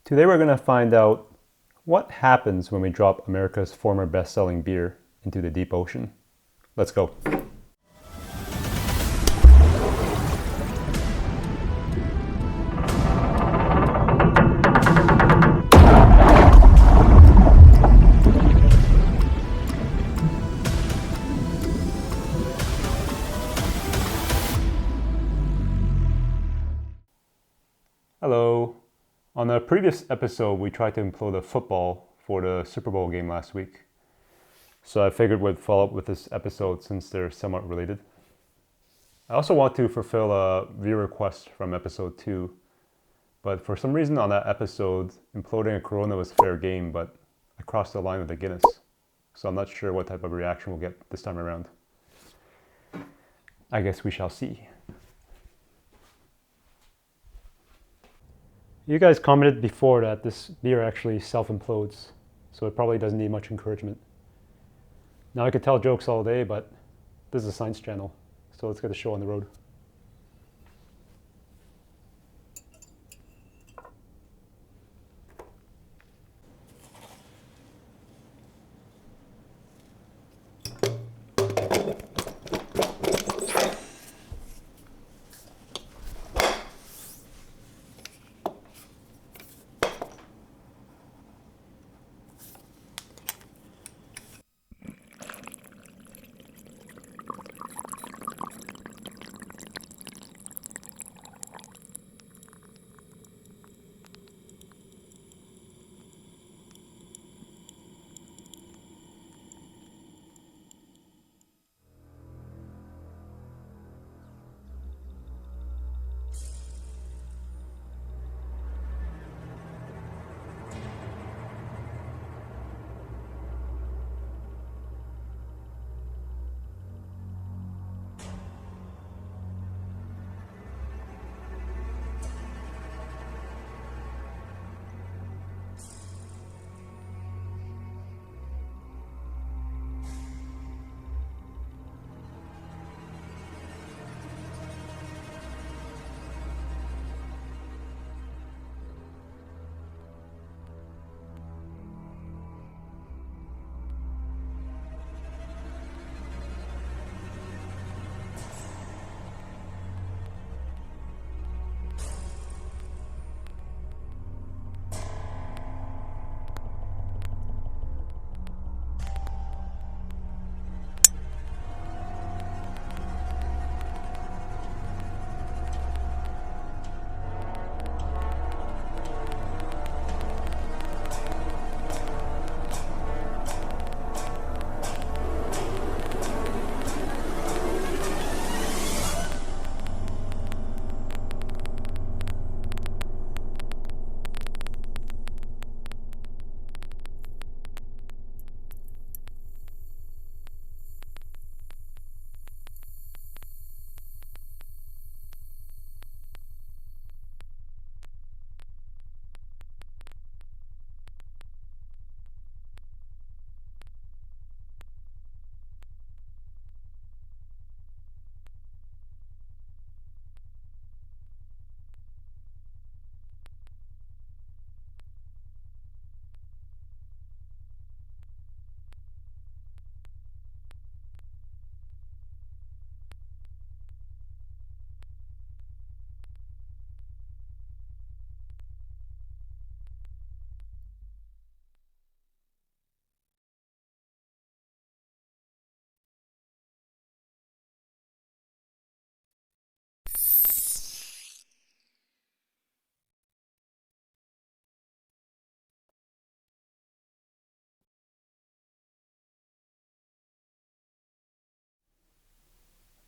Today we're going to find out what happens when we drop America's former best-selling beer into the deep ocean. Let's go. Hello. On a previous episode, we tried to implode a football for the Super Bowl game last week. So I figured we'd follow up with this episode since they're somewhat related. I also want to fulfill a viewer request from episode 2, but for some reason on that episode, imploding a Corona was fair game, but I crossed the line with a Guinness. So I'm not sure what type of reaction we'll get this time around. I guess we shall see. You guys commented before that this beer actually self-implodes, so it probably doesn't need much encouragement. Now I could tell jokes all day, but this is a science channel, so let's get the show on the road.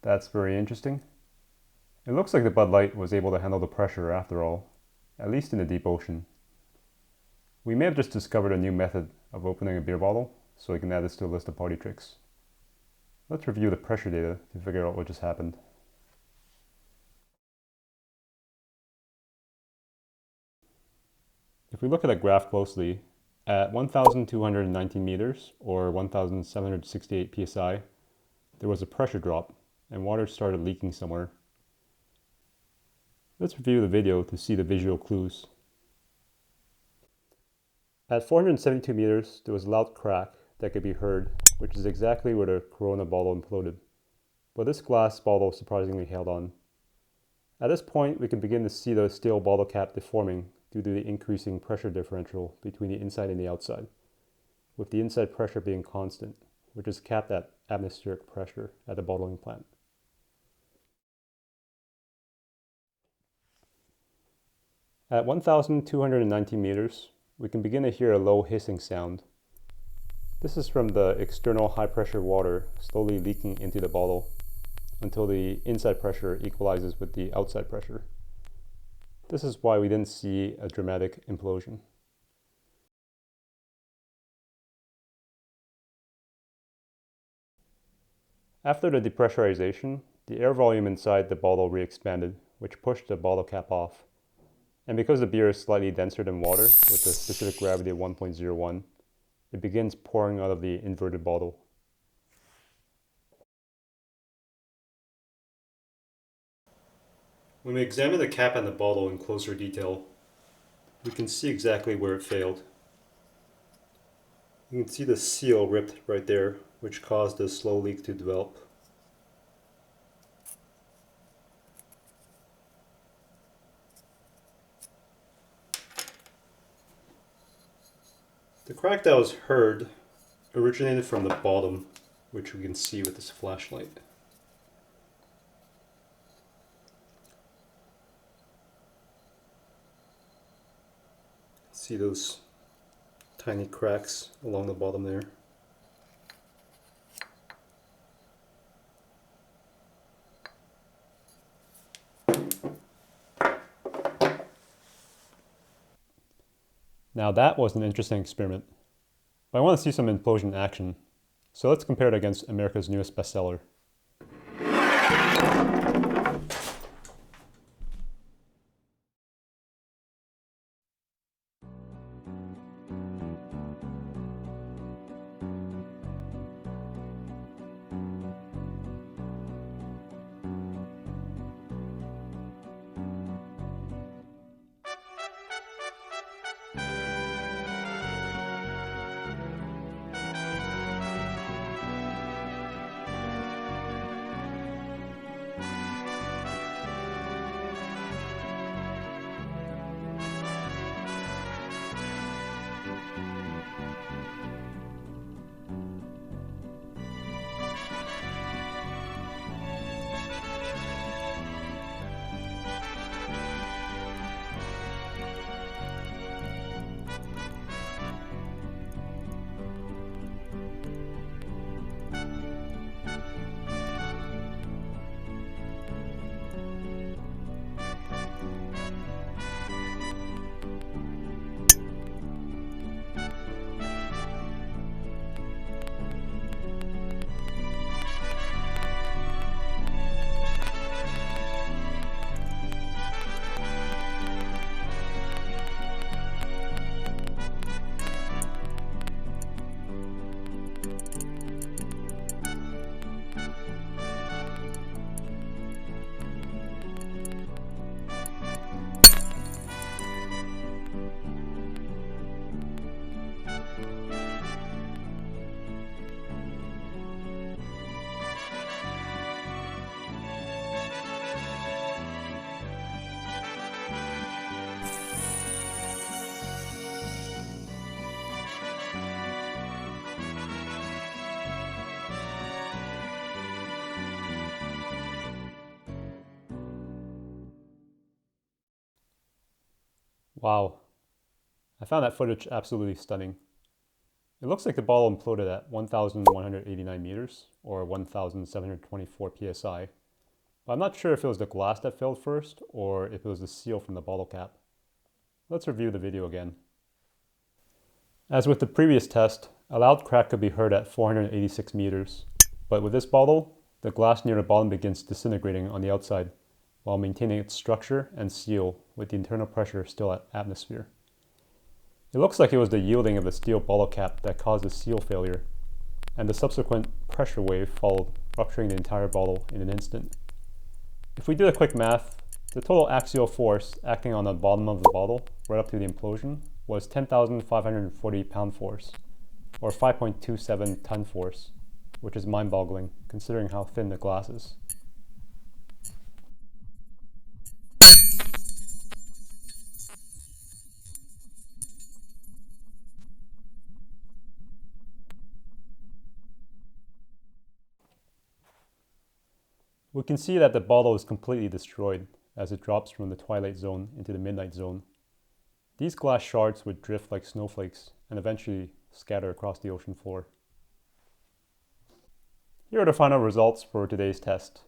That's very interesting. It looks like the Bud Light was able to handle the pressure after all, at least in the deep ocean. We may have just discovered a new method of opening a beer bottle, so we can add this to a list of party tricks. Let's review the pressure data to figure out what just happened. If we look at a graph closely, at 1,219 meters, or 1,768 psi, there was a pressure drop, and water started leaking somewhere. Let's review the video to see the visual clues. At 472 meters, there was a loud crack that could be heard, which is exactly where the Corona bottle imploded. But this glass bottle surprisingly held on. At this point, we can begin to see the steel bottle cap deforming due to the increasing pressure differential between the inside and the outside, with the inside pressure being constant, which is capped at atmospheric pressure at the bottling plant. At 1,219 meters, we can begin to hear a low hissing sound. This is from the external high pressure water slowly leaking into the bottle until the inside pressure equalizes with the outside pressure. This is why we didn't see a dramatic implosion. After the depressurization, the air volume inside the bottle re-expanded, which pushed the bottle cap off. And because the beer is slightly denser than water, with a specific gravity of 1.01, it begins pouring out of the inverted bottle. When we examine the cap and the bottle in closer detail, we can see exactly where it failed. You can see the seal ripped right there, which caused the slow leak to develop. The crack that was heard originated from the bottom, which we can see with this flashlight. See those tiny cracks along the bottom there. Now that was an interesting experiment, but I want to see some implosion action, so let's compare it against America's newest bestseller. Wow, I found that footage absolutely stunning. It looks like the bottle imploded at 1,189 meters, or 1,724 psi, but I'm not sure if it was the glass that failed first, or if it was the seal from the bottle cap. Let's review the video again. As with the previous test, a loud crack could be heard at 486 meters, but with this bottle, the glass near the bottom begins disintegrating on the outside, while maintaining its structure and seal with the internal pressure still at atmosphere. It looks like it was the yielding of the steel bottle cap that caused the seal failure, and the subsequent pressure wave followed, rupturing the entire bottle in an instant. If we do a quick math, the total axial force acting on the bottom of the bottle right up to the implosion was 10,540 pound force, or 5.27 ton force, which is mind-boggling considering how thin the glass is. We can see that the bottle is completely destroyed as it drops from the twilight zone into the midnight zone. These glass shards would drift like snowflakes and eventually scatter across the ocean floor. Here are the final results for today's test.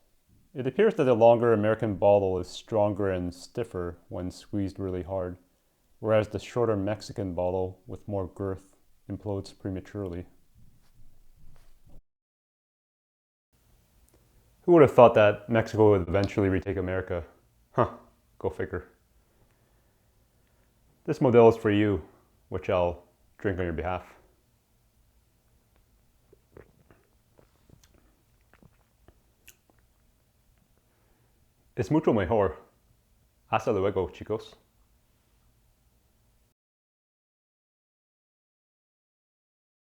It appears that the longer American bottle is stronger and stiffer when squeezed really hard, whereas the shorter Mexican bottle with more girth implodes prematurely. Who would have thought that Mexico would eventually retake America? Huh, go figure. This Modelo is for you, which I'll drink on your behalf. Es mucho mejor. Hasta luego, chicos.